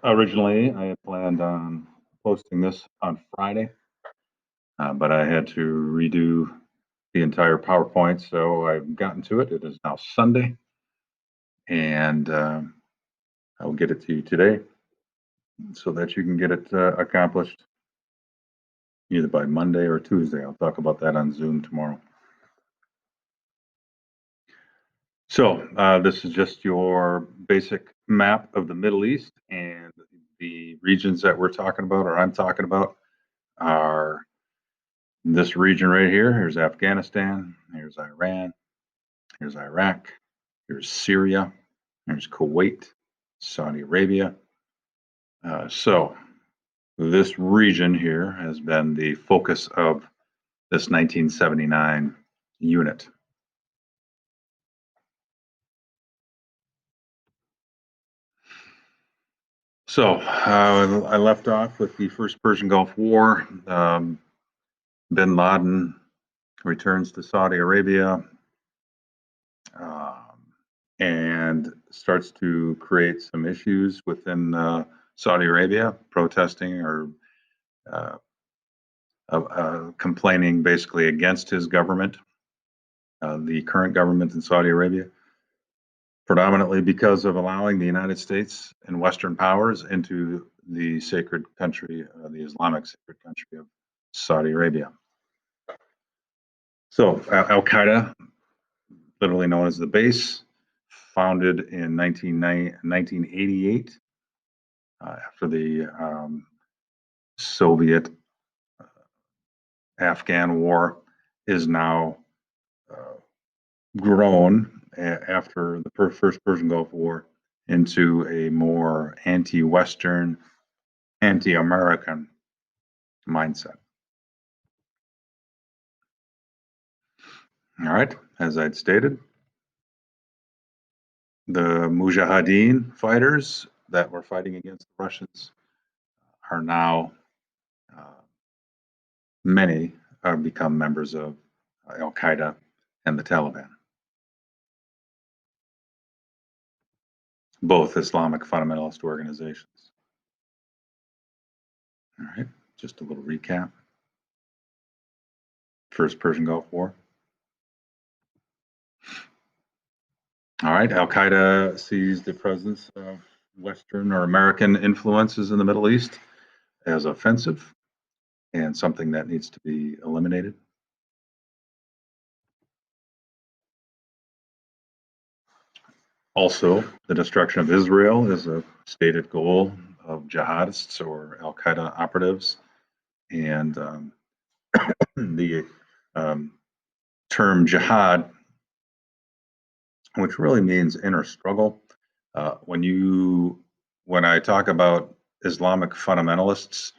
Originally, I had planned on posting this on Friday, but I had to redo the entire PowerPoint, so I've gotten to it. It is now Sunday, and I will get it to you today so that you can get it accomplished either by Monday or Tuesday. I'll talk about that on Zoom tomorrow. So, this is just your basic map of the Middle East, and the regions that we're talking about, or I'm talking about, are this region right here. Here's Afghanistan, here's Iran, here's Iraq, here's Syria, here's Kuwait, Saudi Arabia. So this region here has been the focus of this 1979 unit. So I left off with the first Persian Gulf War. Bin Laden returns to Saudi Arabia and starts to create some issues within Saudi Arabia, protesting or uh, complaining basically against his government, the current government in Saudi Arabia, predominantly because of allowing the United States and Western powers into the sacred country, the Islamic sacred country of Saudi Arabia. So Al Qaeda, literally known as the base, founded in 1988 after the Soviet Afghan war, is now grown after the first Persian Gulf War into a more anti-Western, anti-American mindset. All right, as I'd stated, the Mujahideen fighters that were fighting against the Russians are now, many have become members of Al Qaeda and the Taliban, both Islamic fundamentalist organizations. All right, just a little recap. First Persian Gulf War. All right, Al Qaeda sees the presence of Western or American influences in the Middle East as offensive and something that needs to be eliminated. Also, the destruction of Israel is a stated goal of jihadists or Al Qaeda operatives. And the term jihad, which really means inner struggle, when I talk about Islamic fundamentalists,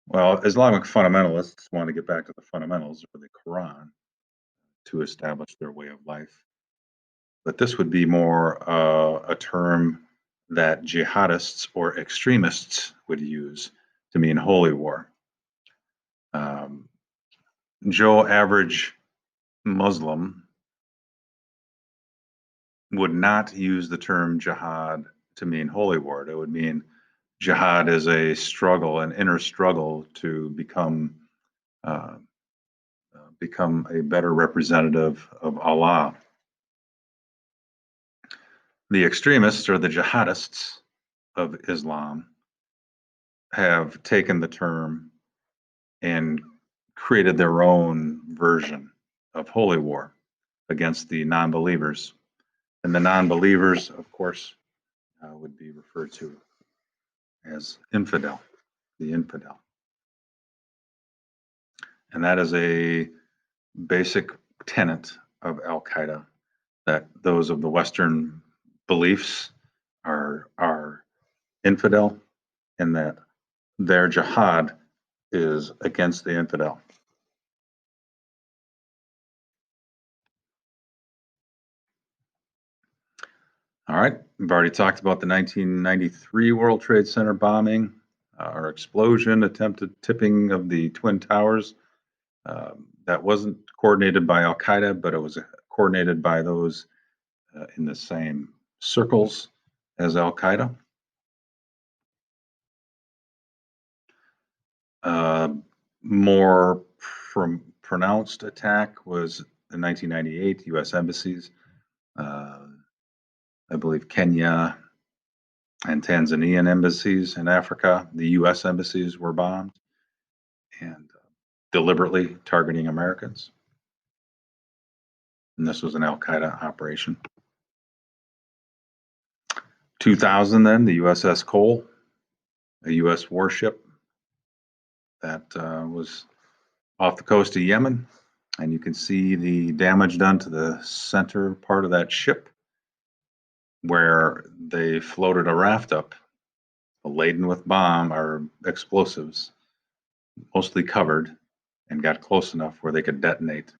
well, Islamic fundamentalists want to get back to the fundamentals of the Quran to establish their way of life. But this would be more a term that jihadists or extremists would use to mean holy war. Joe average Muslim would not use the term jihad to mean holy war. It would mean jihad is a struggle, an inner struggle to become a better representative of Allah. The extremists or the jihadists of Islam have taken the term and created their own version of holy war against the non-believers. And the non-believers, of course, would be referred to as infidel, the infidel. And that is a basic tenet of Al Qaeda, that those of the Western beliefs are infidel, and that their jihad is against the infidel. All right, we've already talked about the 1993 World Trade Center bombing, or explosion, attempted tipping of the Twin Towers. That wasn't coordinated by Al Qaeda, but it was coordinated by those in the same circles as Al Qaeda. More pronounced attack was in 1998, U.S. embassies. I believe Kenya and Tanzanian embassies in Africa, the U.S. embassies were bombed and deliberately targeting Americans. And this was an Al Qaeda operation. 2000, then, the USS Cole, a U.S. warship that was off the coast of Yemen. And you can see the damage done to the center part of that ship where they floated a raft up laden with bomb or explosives, mostly covered, and got close enough where they could detonate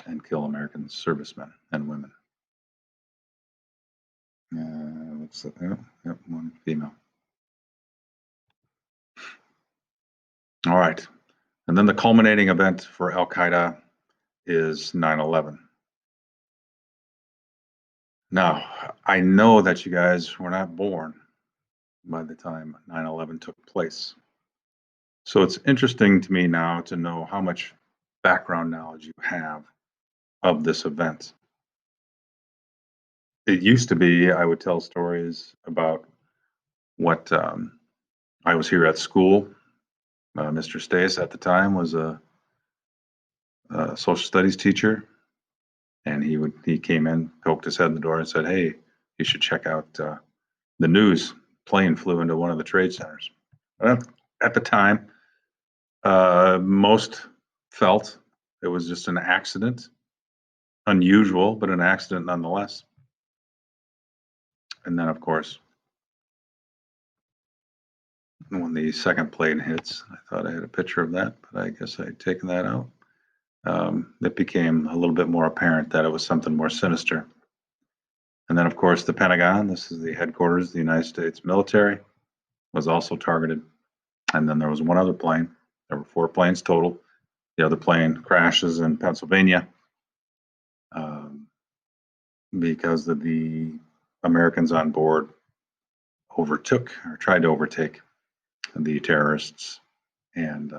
and kill American servicemen and women. Looks like, yep, one female. All right. And then the culminating event for Al Qaeda is 9/11. Now, I know that you guys were not born by the time 9/11 took place. So it's interesting to me now to know how much background knowledge you have of this event. It used to be I would tell stories about what I was here at school. Mr. Stace at the time was a social studies teacher, and he came in, poked his head in the door, and said, "Hey, you should check out the news. Plane flew into one of the trade centers." At the time, most felt it was just an accident, unusual, but an accident nonetheless. And then, of course, when the second plane hits, I thought I had a picture of that, but I guess I had taken that out. It became a little bit more apparent that it was something more sinister. And then, of course, the Pentagon, this is the headquarters of the United States military, was also targeted. And then there was one other plane. There were 4 planes total. The other plane crashes in Pennsylvania because of the Americans on board overtook or tried to overtake the terrorists, and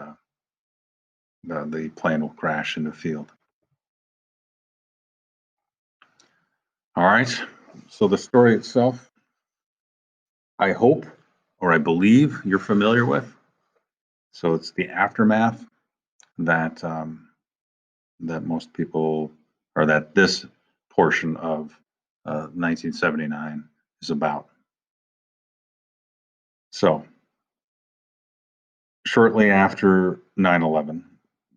the plane will crash in the field. All right, so the story itself, I hope or I believe you're familiar with. So it's the aftermath that that most people, or that this portion of 1979 is about. So shortly after 9/11,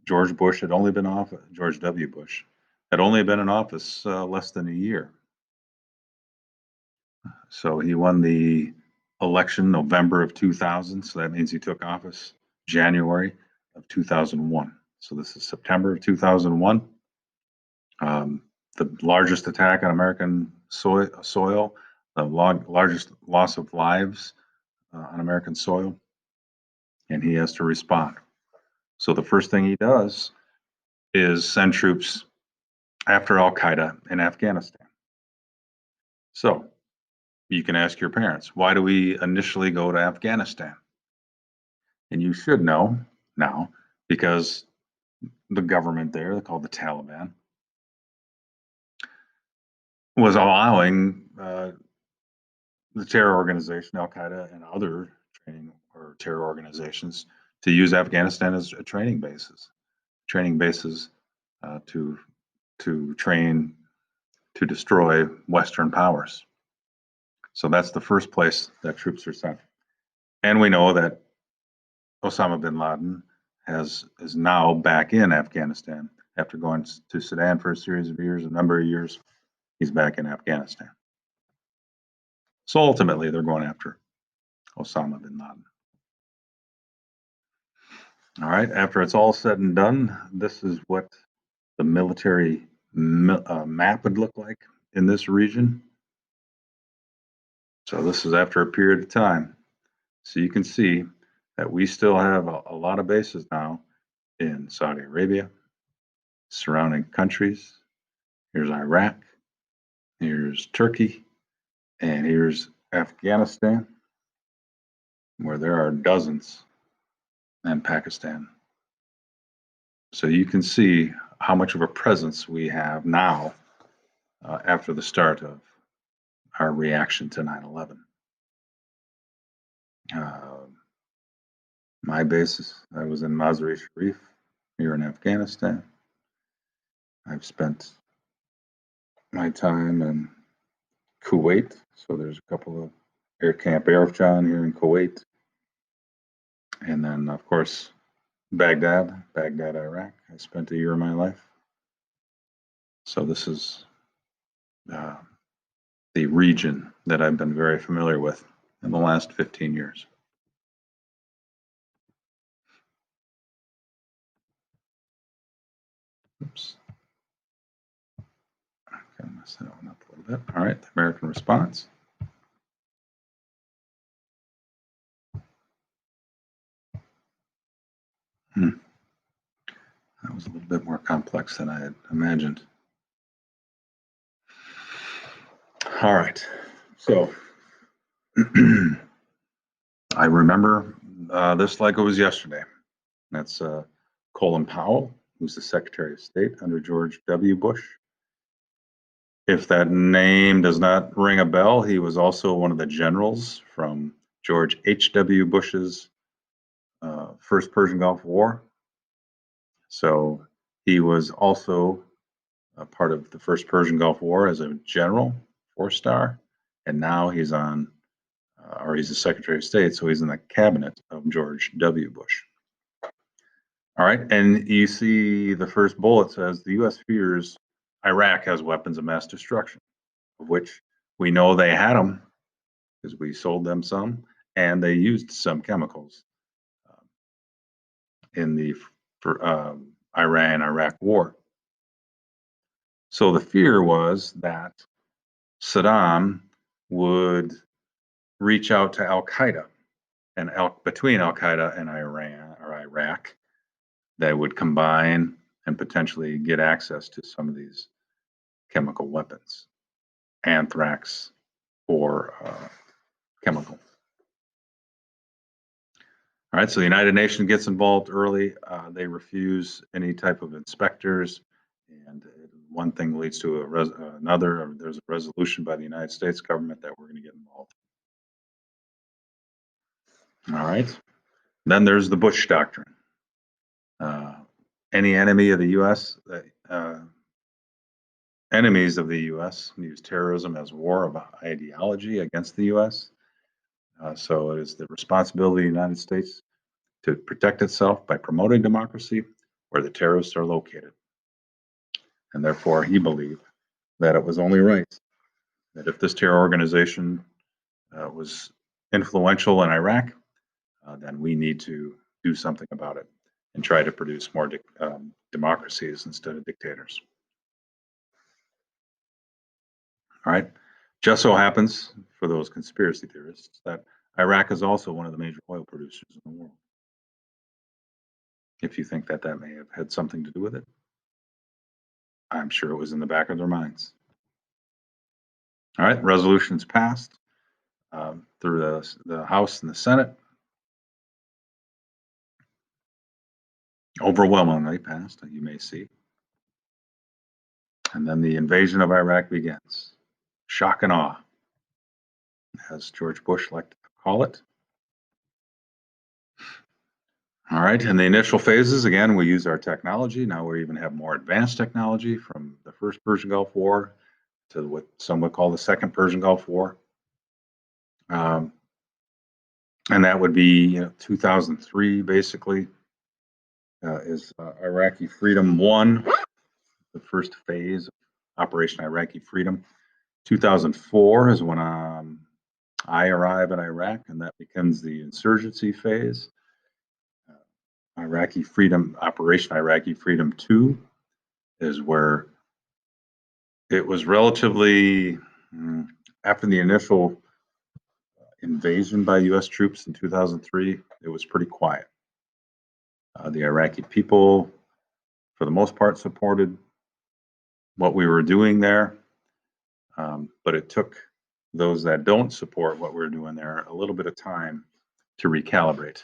George Bush had only been off. George W. Bush had only been in office less than a year. So he won the election November of 2000. So that means he took office January of 2001. So this is September of 2001. The largest attack on American soil, the largest loss of lives on American soil, and he has to respond. So the first thing he does is send troops after Al Qaeda in Afghanistan. So you can ask your parents, why do we initially go to Afghanistan? And you should know now, because the government there, they're called the Taliban, was allowing the terror organization Al Qaeda and other training or terror organizations to use Afghanistan as training bases to train to destroy Western powers. So that's the first place that troops are sent. And we know that Osama bin Laden is now back in Afghanistan after going to Sudan for a series of years, a number of years. He's back in Afghanistan. So ultimately, they're going after Osama bin Laden. All right, after it's all said and done, this is what the military map would look like in this region. So this is after a period of time. So you can see that we still have a lot of bases now in Saudi Arabia, surrounding countries. Here's Iraq, here's Turkey, and here's Afghanistan, where there are dozens and Pakistan. So you can see how much of a presence we have now after the start of our reaction to 9/11. My base, I was in Mazar-e Sharif here in Afghanistan. I've spent my time in Kuwait, so there's a couple of Air Camp Arifjan here in Kuwait. And then, of course, Baghdad, Iraq. I spent a year of my life. So this is the region that I've been very familiar with in the last 15 years. Oops. Okay, mess that one up a little bit. All right, the American response. That was a little bit more complex than I had imagined. All right, so I remember this like it was yesterday. That's Colin Powell, who's the Secretary of State under George W. Bush. If that name does not ring a bell, he was also one of the generals from George H.W. Bush's first Persian Gulf War. So he was also a part of the first Persian Gulf War as a general, 4-star, and now he's on, or he's the Secretary of State, so he's in the cabinet of George W. Bush. All right, and you see the first bullet says the U.S. fears Iraq has weapons of mass destruction, of which we know they had them because we sold them some, and they used some chemicals in the Iran-Iraq war. So the fear was that Saddam would reach out to Al Qaeda, and between Al Qaeda and Iran or Iraq, they would combine and potentially get access to some of these chemical weapons, anthrax or chemical. All right, so the United Nations gets involved early. They refuse any type of inspectors, and one thing leads to another. There's a resolution by the United States government that we're going to get involved. All right. Then there's the Bush Doctrine. Any enemy of the U.S., enemies of the U.S. use terrorism as war of ideology against the U.S. So it is the responsibility of the United States to protect itself by promoting democracy where the terrorists are located. And therefore, he believed that it was only right that if this terror organization was influential in Iraq, then we need to do something about it and try to produce more democracies instead of dictators. All right. Just so happens, for those conspiracy theorists, that Iraq is also one of the major oil producers in the world. If you think that that may have had something to do with it, I'm sure it was in the back of their minds. All right, resolutions passed through the House and the Senate. Overwhelmingly passed, you may see. And then the invasion of Iraq begins. Shock and awe, as George Bush liked to call it. All right, in the initial phases, again, we use our technology. Now we even have more advanced technology from the first Persian Gulf War to what some would call the second Persian Gulf War. And that would be 2003, basically, is Iraqi Freedom 1, the first phase of Operation Iraqi Freedom. 2004 is when I arrive in Iraq, and that becomes the insurgency phase. Iraqi Freedom, Operation Iraqi Freedom 2 is where it was relatively, after the initial invasion by U.S. troops in 2003, it was pretty quiet. The Iraqi people, for the most part, supported what we were doing there, but it took those that don't support what we're doing there a little bit of time to recalibrate.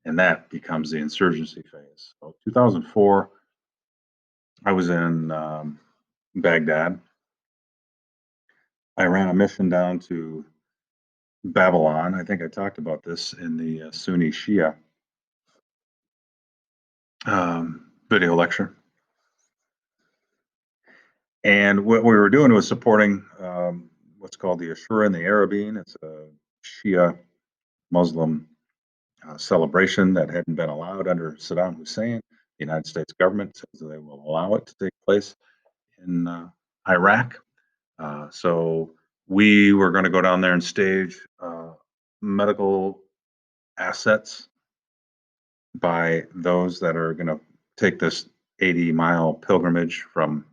and that becomes the insurgency phase. So 2004, I was in Baghdad. I ran a mission down to Babylon. I think I talked about this in the Sunni Shia video lecture. And what we were doing was supporting what's called the Ashura and the Arabin. It's a Shia Muslim celebration that hadn't been allowed under Saddam Hussein. The United States government says they will allow it to take place in Iraq. So we were going to go down there and stage medical assets by those that are going to take this 80-mile pilgrimage from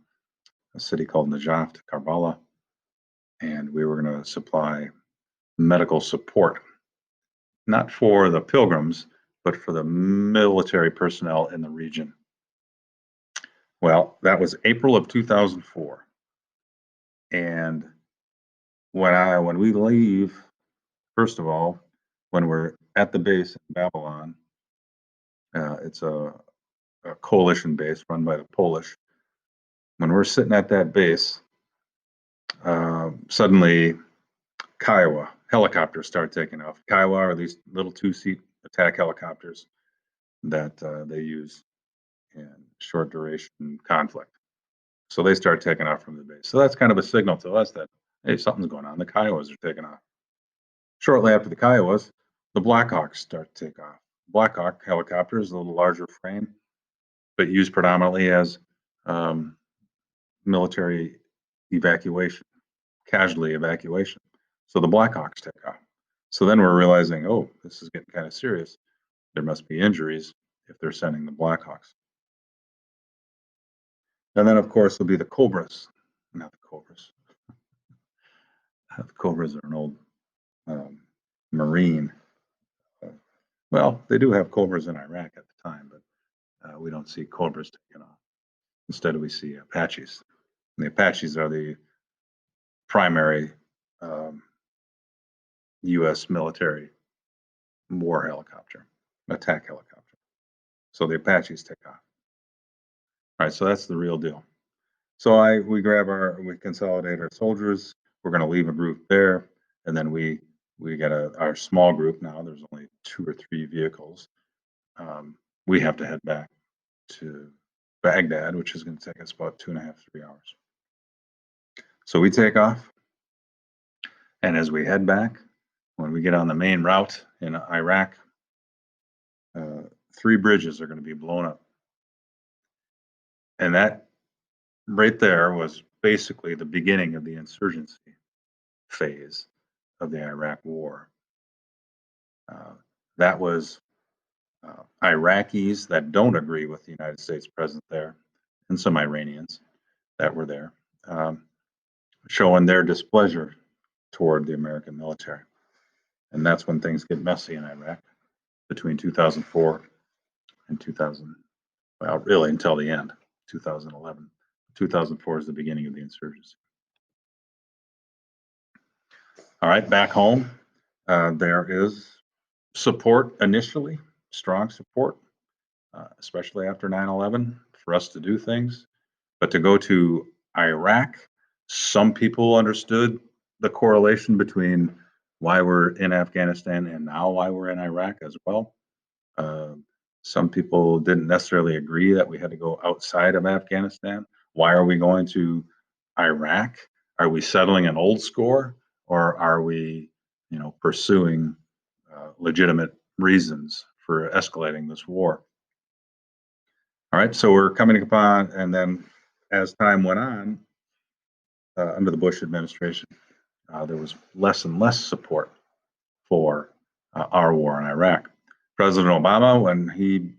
a city called Najaf to Karbala. And we were going to supply medical support, not for the pilgrims, but for the military personnel in the region. Well, that was April of 2004. And when we leave, first of all, when we're at the base in Babylon, it's a coalition base run by the Polish. When we're sitting at that base, suddenly Kiowa helicopters start taking off. Kiowa are these little two-seat attack helicopters that they use in short duration conflict. So they start taking off from the base. So that's kind of a signal to us that, hey, something's going on. The Kiowas are taking off. Shortly after the Kiowas, the Blackhawks start to take off. Blackhawk helicopters, a little larger frame, but used predominantly as military evacuation, casualty evacuation. So the Blackhawks take off. So then we're realizing, oh, this is getting kind of serious. There must be injuries if they're sending the Blackhawks. And then, of course, there'll be the Cobras. Not the Cobras. The Cobras are an old Marine. Well, they do have Cobras in Iraq at the time, but we don't see Cobras taken off. Instead, we see Apaches. And the Apaches are the primary U.S. military war helicopter, attack helicopter. So the Apaches take off. All right, so that's the real deal. So we consolidate our soldiers. We're going to leave a group there, and then we get our small group. Now there's only 2 or 3 vehicles. We have to head back to Baghdad, which is going to take us about 2.5, 3 hours. So we take off, and as we head back, when we get on the main route in Iraq, 3 bridges are going to be blown up. And that right there was basically the beginning of the insurgency phase of the Iraq War. That was Iraqis that don't agree with the United States presence there, and some Iranians that were there, showing their displeasure toward the American military. And that's when things get messy in Iraq between 2004 and 2000, well, really until the end, 2011. 2004 is the beginning of the insurgency. All right, back home, there is support initially, strong support, especially after 9/11, for us to do things. But to go to Iraq, some people understood the correlation between why we're in Afghanistan and now why we're in Iraq as well. Some people didn't necessarily agree that we had to go outside of Afghanistan. Why are we going to Iraq? Are we settling an old score, or are we, pursuing legitimate reasons for escalating this war? All right, so we're coming upon, and then as time went on, under the Bush administration, there was less and less support for our war in Iraq. President Obama, when he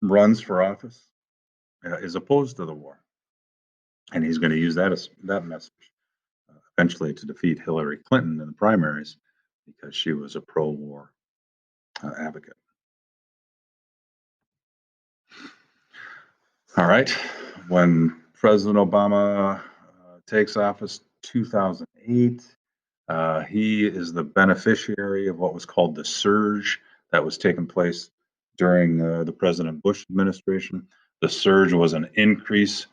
runs for office, is opposed to the war, and he's going to use that message eventually to defeat Hillary Clinton in the primaries because she was a pro-war advocate. All right, when President Obama takes office 2008, he is the beneficiary of what was called the surge that was taking place during the President Bush administration. The surge was an increase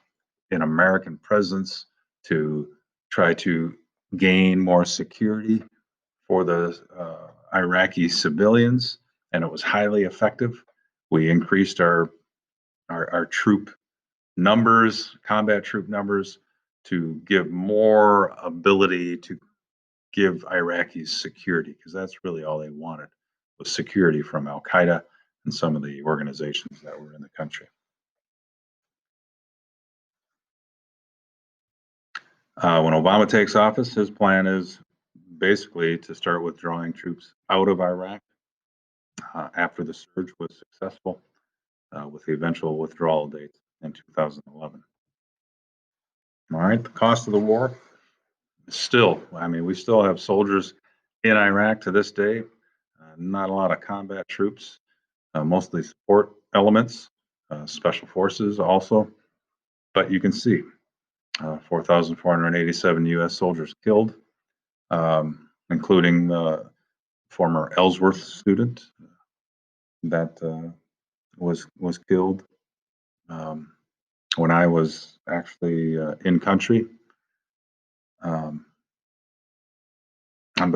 in American presence to try to gain more security for the Iraqi civilians, and it was highly effective. We increased our troop numbers, combat troop numbers, to give more ability to give Iraqis security, because that's really all they wanted, was security from Al Qaeda and some of the organizations that were in the country. When Obama takes office, his plan is basically to start withdrawing troops out of Iraq after the surge was successful, with the eventual withdrawal date in 2011. All right, the cost of the war, still, I mean, we still have soldiers in Iraq to this day, not a lot of combat troops, mostly support elements, special forces also. But you can see 4,487 U.S. soldiers killed, including the former Ellsworth student that was killed when I was actually in country. But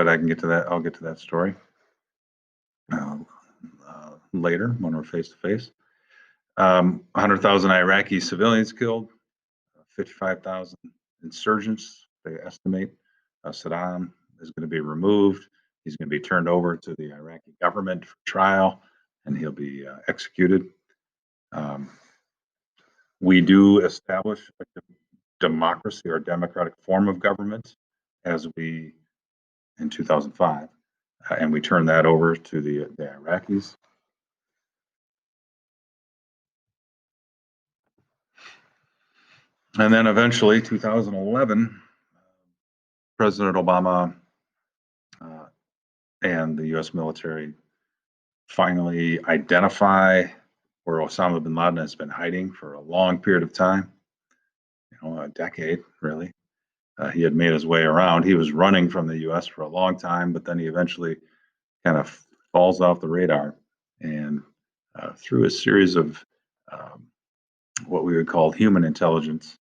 I can get to that. I'll get to that story later when we're face to face. 100,000 Iraqi civilians killed, 55,000 insurgents, they estimate. Saddam is going to be removed. He's going to be turned over to the Iraqi government for trial, and he'll be executed. We do establish a democracy or democratic form of government in 2005, and we turn that over to the Iraqis. And then eventually, 2011, President Obama and the U.S. military finally identify where Osama bin Laden has been hiding for a long period of time, a decade, really. He had made his way around. He was running from the U.S. for a long time, but then he eventually kind of falls off the radar. And through a series of what we would call human intelligence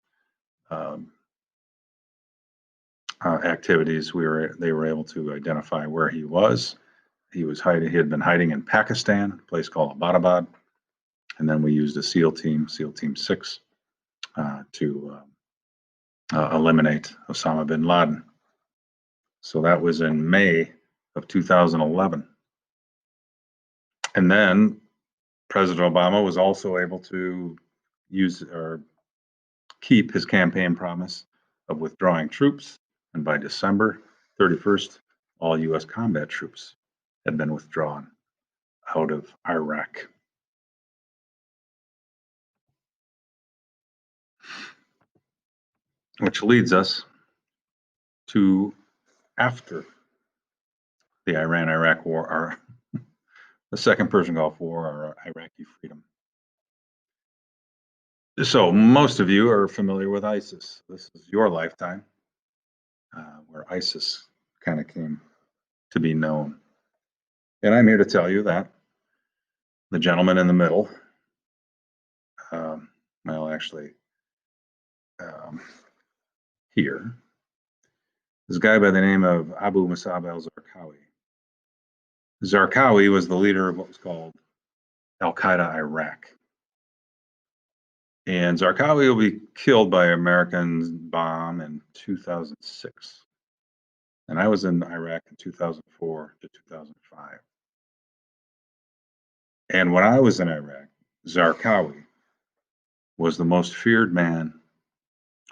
activities, they were able to identify where he was. He had been hiding in Pakistan, a place called Abbottabad, and then we used a SEAL Team 6, to eliminate Osama bin Laden. So that was in May of 2011. And then President Obama was also able to use or keep his campaign promise of withdrawing troops. And by December 31st, all U.S. combat troops had been withdrawn out of Iraq. Which leads us to after the Iran-Iraq War, or the Second Persian Gulf War, or Iraqi freedom. So most of you are familiar with ISIS. This is your lifetime where ISIS kind of came to be known. And I'm here to tell you that the gentleman in the middle, here, this guy by the name of Abu Musab al-Zarqawi. Zarqawi was the leader of what was called Al-Qaeda Iraq. And Zarqawi will be killed by American bomb in 2006. And I was in Iraq in 2004 to 2005. And when I was in Iraq, Zarqawi was the most feared man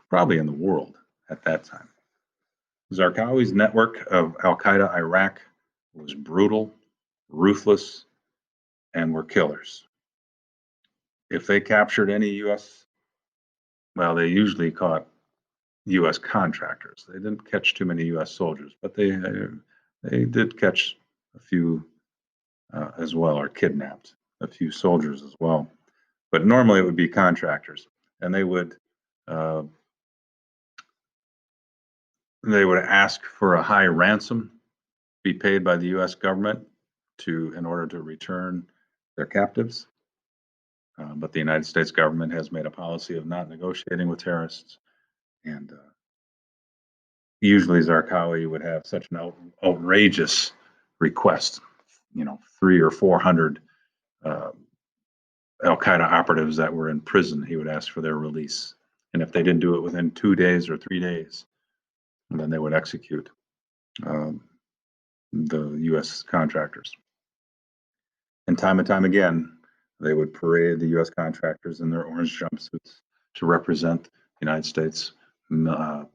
probably in the world at that time. Zarqawi's network of Al-Qaeda Iraq was brutal, ruthless, and were killers. If they captured any U.S., well, they usually caught U.S. contractors. They didn't catch too many U.S. soldiers, but they did catch a few as well, or kidnapped a few soldiers as well. But normally it would be contractors, and they would ask for a high ransom be paid by the U.S. government in order to return their captives. But the United States government has made a policy of not negotiating with terrorists. And usually Zarqawi would have such an outrageous request, 300 or 400 Al-Qaeda operatives that were in prison, he would ask for their release. And if they didn't do it within 2 days or 3 days, then they would execute the U.S. contractors. And time again, they would parade the U.S. contractors in their orange jumpsuits to represent the United States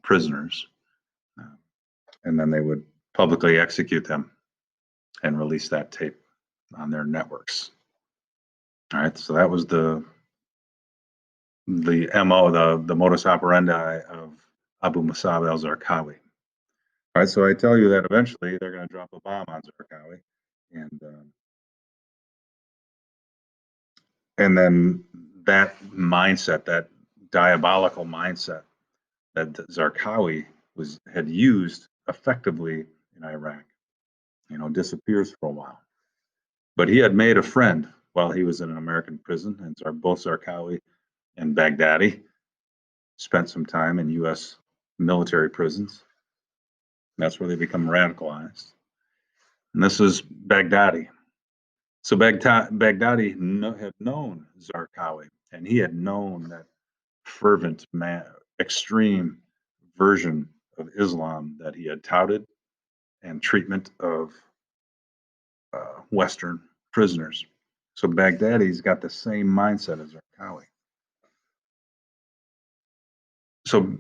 prisoners. And then they would publicly execute them and release that tape on their networks. All right, so that was the MO, the modus operandi of Abu Musab al-Zarqawi. All right, so I tell you that eventually they're going to drop a bomb on Zarqawi, and then that mindset, that diabolical mindset that Zarqawi had used effectively in Iraq, disappears for a while. But he had made a friend while he was in an American prison, and both Zarqawi and Baghdadi spent some time in U.S. military prisons. That's where they become radicalized. And this is Baghdadi. So Baghdadi had known Zarqawi, and he had known that fervent, extreme version of Islam that he had touted and treatment of Western prisoners. So Baghdadi's got the same mindset as Zarqawi. So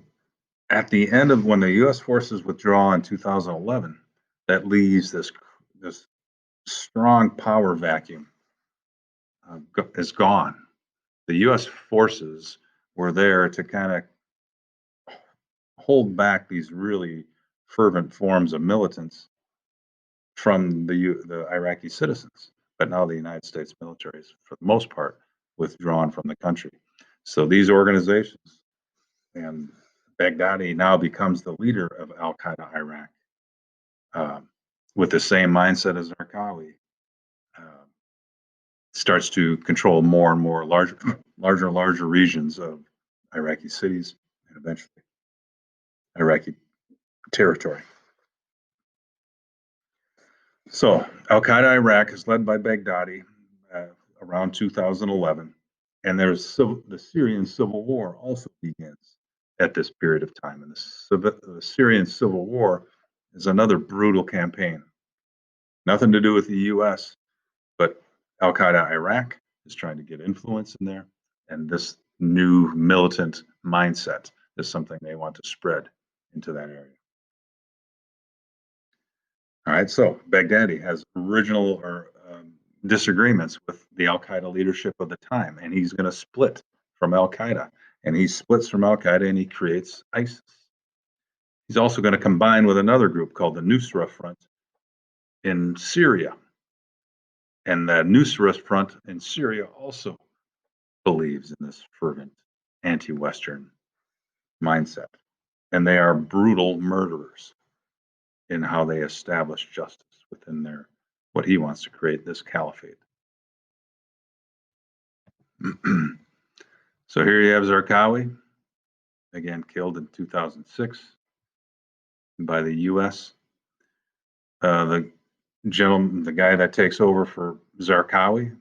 at the end of when the U.S. forces withdraw in 2011, that leaves this strong power vacuum is gone. The U.S. forces were there to kind of hold back these really fervent forms of militants from the Iraqi citizens. But now the United States military is, for the most part, withdrawn from the country. So these organizations, and Baghdadi now becomes the leader of Al-Qaeda Iraq, with the same mindset as Zarqawi, starts to control more and more larger and larger regions of Iraqi cities and eventually Iraqi territory. So Al-Qaeda Iraq is led by Baghdadi around 2011, and the Syrian civil war also begins at this period of time. And the Syrian civil war is another brutal campaign. Nothing to do with the U.S., but Al-Qaeda Iraq is trying to get influence in there, and this new militant mindset is something they want to spread into that area. All right, so Baghdadi has original disagreements with the Al-Qaeda leadership of the time, and he's going to split from Al-Qaeda, and he splits from Al-Qaeda and he creates ISIS. He's also going to combine with another group called the Nusra Front in Syria. And the Nusra Front in Syria also believes in this fervent anti-Western mindset. And they are brutal murderers in how they establish justice within what he wants to create, this caliphate. So here you have Zarqawi, again killed in 2006 by the U.S. The guy that takes over for Zarqawi,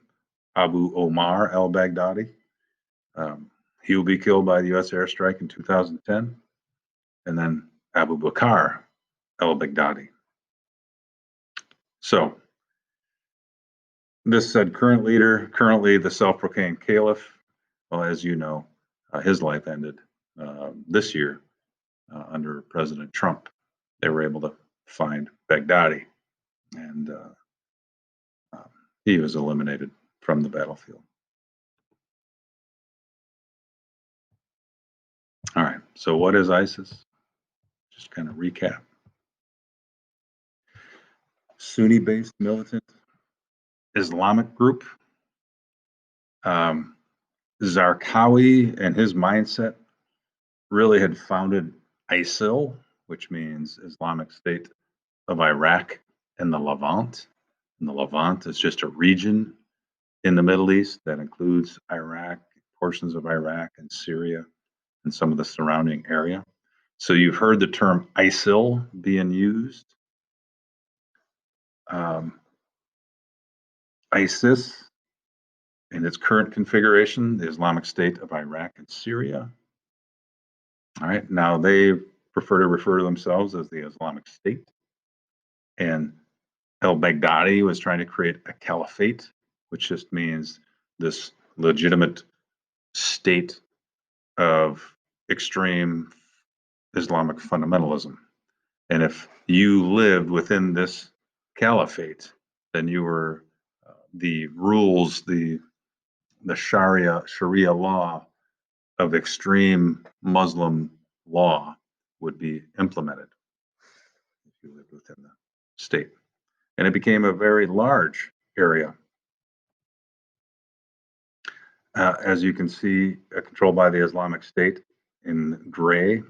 Abu Omar al-Baghdadi, he will be killed by the U.S. airstrike in 2010, and then Abu Bakr al-Baghdadi. So this said currently the self-proclaimed caliph. Well, as you know, his life ended this year under President Trump. They were able to find Baghdadi, and he was eliminated from the battlefield. All right, so what is ISIS? Just kind of recap. Sunni-based militant Islamic group. Zarqawi and his mindset really had founded ISIL, which means Islamic State of Iraq and the Levant. And the Levant is just a region in the Middle East. That includes Iraq, portions of Iraq and Syria, and some of the surrounding area. So you've heard the term ISIL being used. ISIS, in its current configuration, the Islamic State of Iraq and Syria. All right, now they prefer to refer to themselves as the Islamic State. And al-Baghdadi was trying to create a caliphate, which just means this legitimate state of extreme Islamic fundamentalism. And if you lived within this caliphate, then you were the rules, the Sharia law of extreme Muslim law would be implemented if you lived within the state. And it became a very large area. As you can see, controlled by the Islamic State in gray,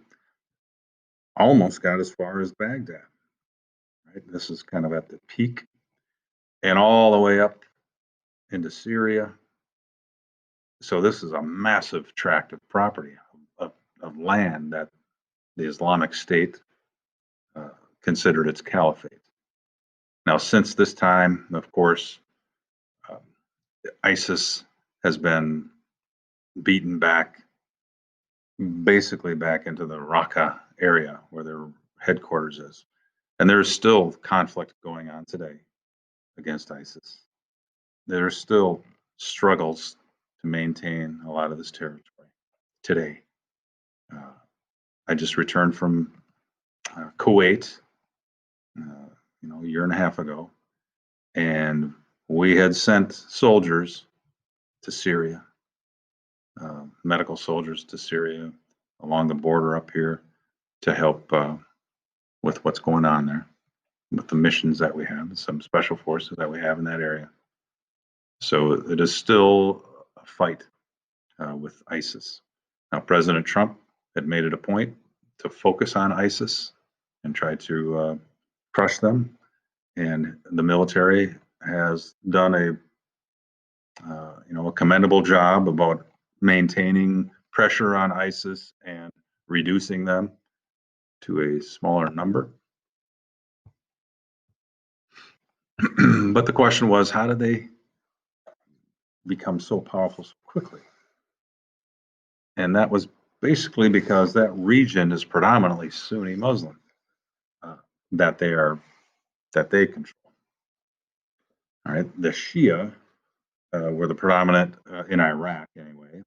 almost got as far as Baghdad. Right? This is kind of at the peak, and all the way up into Syria. So this is a massive tract of property, of land that the Islamic State considered its caliphate. Now, since this time, of course, ISIS has been beaten back, basically back into the Raqqa area where their headquarters is. And there's still conflict going on today against ISIS. There are still struggles to maintain a lot of this territory today. I just returned from Kuwait, a year and a half ago, and we had sent soldiers to Syria, medical soldiers to Syria along the border up here to help with what's going on there, with the missions that we have, some special forces that we have in that area. So it is still a fight with ISIS. Now, President Trump had made it a point to focus on ISIS and try to crush them, and the military has done a commendable job about maintaining pressure on ISIS and reducing them to a smaller number. But the question was, how did they become so powerful so quickly? And that was basically because that region is predominantly Sunni Muslim that they control. All right, the Shia were the predominant in Iraq anyway,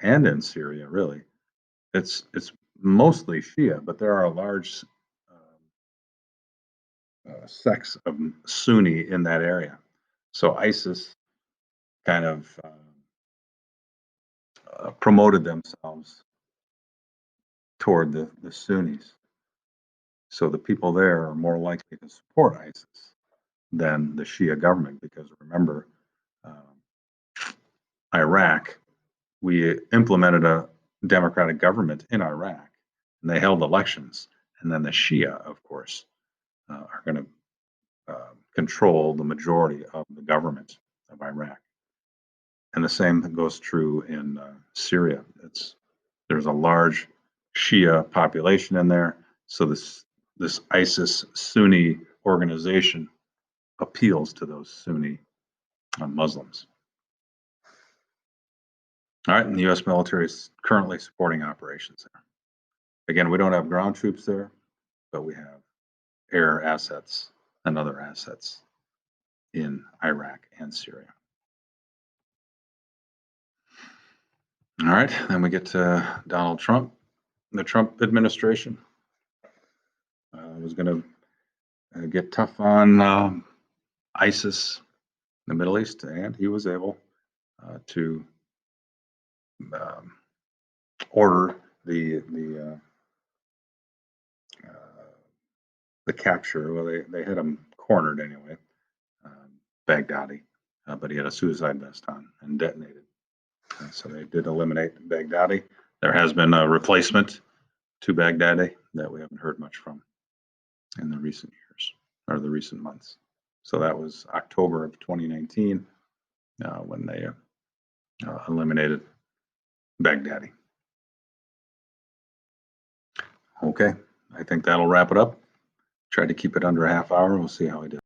and in Syria really. It's mostly Shia, but there are a large sects of Sunni in that area. So ISIS kind of promoted themselves toward the Sunnis. So the people there are more likely to support ISIS than the Shia government, because remember, Iraq, we implemented a democratic government in Iraq, and they held elections. And then the Shia, of course, are going to control the majority of the government of Iraq. And the same goes true in Syria. There's a large Shia population in there, so this ISIS Sunni organization appeals to those Sunni Muslims. All right, and the U.S. military is currently supporting operations there. Again, we don't have ground troops there, but we have air assets and other assets in Iraq and Syria. All right, then we get to Donald Trump. The Trump administration was going to get tough on ISIS in the Middle East, and he was able to order the capture. Well, they had him cornered anyway, Baghdadi, but he had a suicide vest on and detonated. So they did eliminate Baghdadi. There has been a replacement to Baghdadi that we haven't heard much from in the recent years or the recent months. So that was October of 2019. when they eliminated Baghdadi. Okay, I think that'll wrap it up. Try to keep it under a half hour. We'll see how I do.